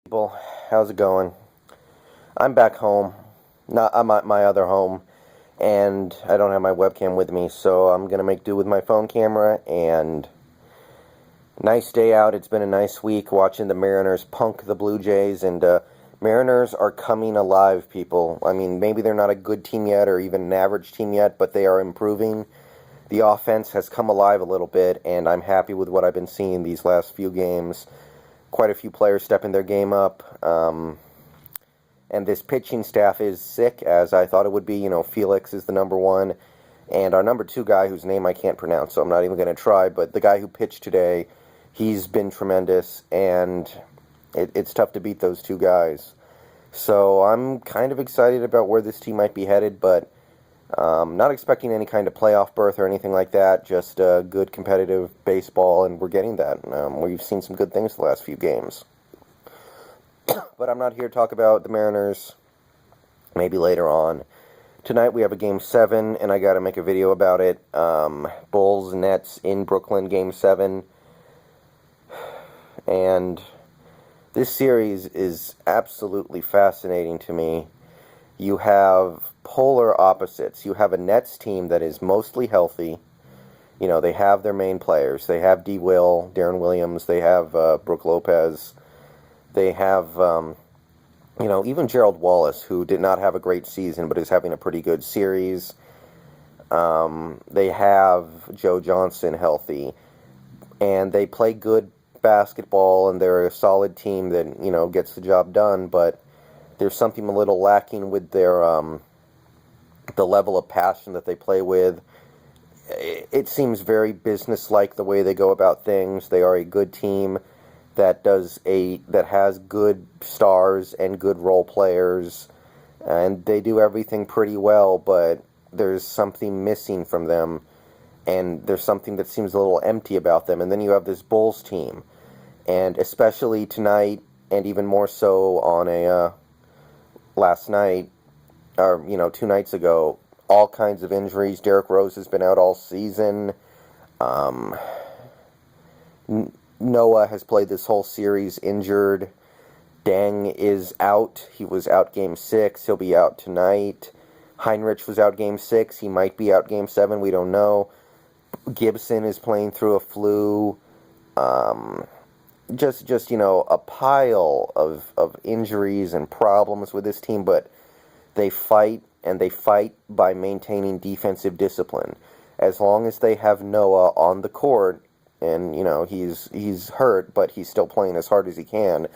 People, how's it going? I'm back home, not I'm at my other home, and I don't have my webcam with me, so I'm gonna make do with my phone camera. And nice day out. It's been a nice week watching the Mariners punk the Blue Jays, and Mariners are coming alive, people. I mean, maybe they're not a good team yet, or even an average team yet, but they are improving. The offense has come alive a little bit, and I'm happy with what I've been seeing these last few games. Quite a few players stepping their game up. And this pitching staff is sick, as I thought it would be. You know, Felix is the number one, and our number two guy, whose name I can't pronounce, so I'm not even going to try, but the guy who pitched today, he's been tremendous, and it's tough to beat those two guys. So I'm kind of excited about where this team might be headed, but not expecting any kind of playoff berth or anything like that, just good competitive baseball, and we're getting that. We've seen some good things the last few games. But I'm not here to talk about the Mariners. Maybe later on. Tonight we have a Game 7, and I got to make a video about it. Bulls, Nets in Brooklyn, Game 7. And this series is absolutely fascinating to me. You have polar opposites. You have a Nets team that is mostly healthy. You know, they have their main players. They have D. Will, Darren Williams. They have Brook Lopez. They have, even Gerald Wallace, who did not have a great season, but is having a pretty good series. They have Joe Johnson healthy, and they play good basketball, and they're a solid team that, gets the job done, but there's something a little lacking with their, the level of passion that they play with. It seems very business-like the way they go about things. They are a good team that has good stars and good role players, and they do everything pretty well, but there's something missing from them, and there's something that seems a little empty about them. And then you have this Bulls team, and especially tonight, and even more so on a last night, or 2 nights ago, all kinds of injuries. Derrick Rose has been out all season. Noah has played this whole series injured. Deng is out. He was out Game 6. He'll be out tonight. Heinrich was out Game 6. He might be out Game 7. We don't know. Gibson is playing through a flu. Just a pile of injuries and problems with this team, but they fight, and they fight by maintaining defensive discipline. As long as they have Noah on the court, and, he's hurt, but he's still playing as hard as he can,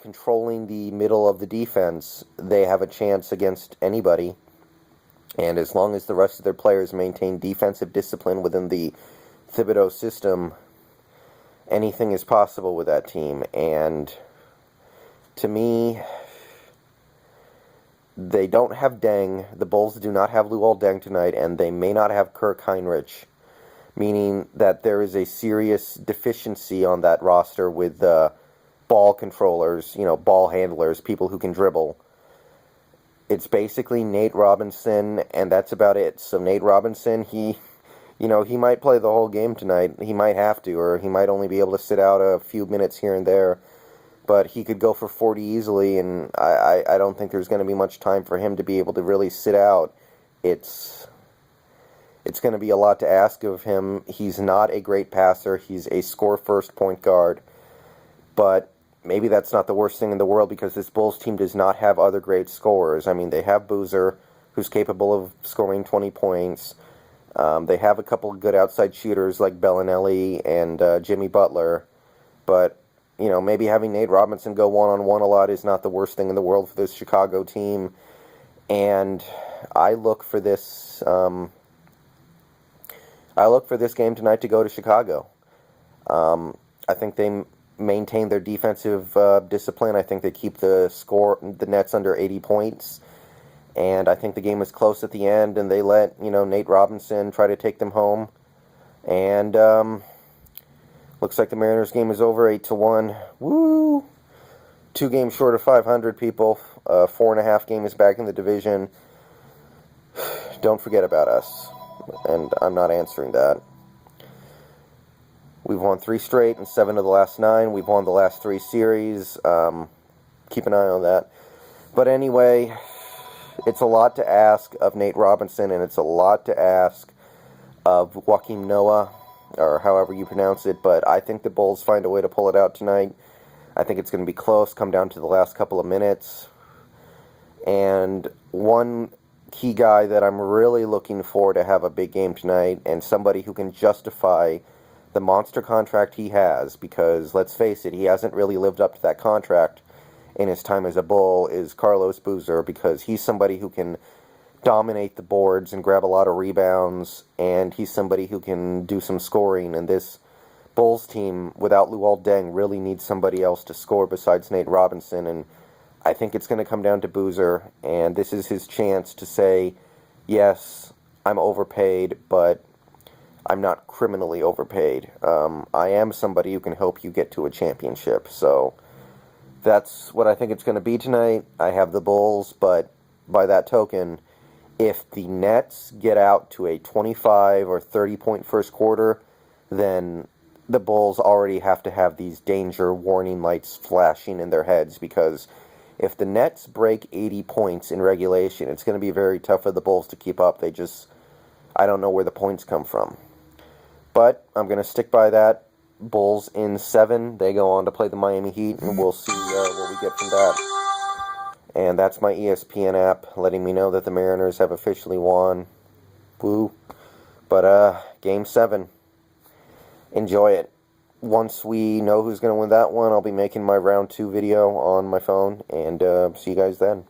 controlling the middle of the defense, they have a chance against anybody. And as long as the rest of their players maintain defensive discipline within the Thibodeau system, anything is possible with that team. And to me, they don't have Deng. The Bulls do not have Luol Deng tonight, and they may not have Kirk Heinrich, meaning that there is a serious deficiency on that roster with ball controllers, ball handlers, people who can dribble. It's basically Nate Robinson, and that's about it. So Nate Robinson, he might play the whole game tonight. He might have to, or he might only be able to sit out a few minutes here and there. But he could go for 40 easily, and I don't think there's going to be much time for him to be able to really sit out. It's going to be a lot to ask of him. He's not a great passer. He's a score-first point guard. But maybe that's not the worst thing in the world, because this Bulls team does not have other great scorers. I mean, they have Boozer, who's capable of scoring 20 points. They have a couple of good outside shooters like Bellinelli and Jimmy Butler. But, maybe having Nate Robinson go one-on-one a lot is not the worst thing in the world for this Chicago team. And I look for this game tonight to go to Chicago. I think they maintain their defensive discipline. I think they keep the Nets under 80 points. And I think the game is close at the end, and they let, Nate Robinson try to take them home. And looks like the Mariners game is over 8-1. Woo! 2 games short of 500, people. 4.5 games back in the division. Don't forget about us. And I'm not answering that. We've won 3 straight and 7 of the last 9. We've won the last 3 series. Keep an eye on that. But anyway, it's a lot to ask of Nate Robinson, and it's a lot to ask of Joakim Noah, or however you pronounce it, but I think the Bulls find a way to pull it out tonight. I think it's going to be close, come down to the last couple of minutes. And one key guy that I'm really looking for to have a big game tonight, and somebody who can justify the monster contract he has, because let's face it, he hasn't really lived up to that contract in his time as a Bull, is Carlos Boozer, because he's somebody who can dominate the boards and grab a lot of rebounds, and he's somebody who can do some scoring, and this Bulls team, without Luol Deng, really needs somebody else to score besides Nate Robinson, and I think it's going to come down to Boozer, and this is his chance to say, yes, I'm overpaid, but I'm not criminally overpaid. I am somebody who can help you get to a championship, so that's what I think it's going to be tonight. I have the Bulls, but by that token, if the Nets get out to a 25 or 30-point first quarter, then the Bulls already have to have these danger warning lights flashing in their heads, because if the Nets break 80 points in regulation, it's going to be very tough for the Bulls to keep up. I don't know where the points come from. But I'm going to stick by that. Bulls in 7. They go on to play the Miami Heat, and we'll see what we get from that. And that's my ESPN app letting me know that the Mariners have officially won. Woo. But Game 7. Enjoy it. Once we know who's going to win that one, I'll be making my round 2 video on my phone, and see you guys then.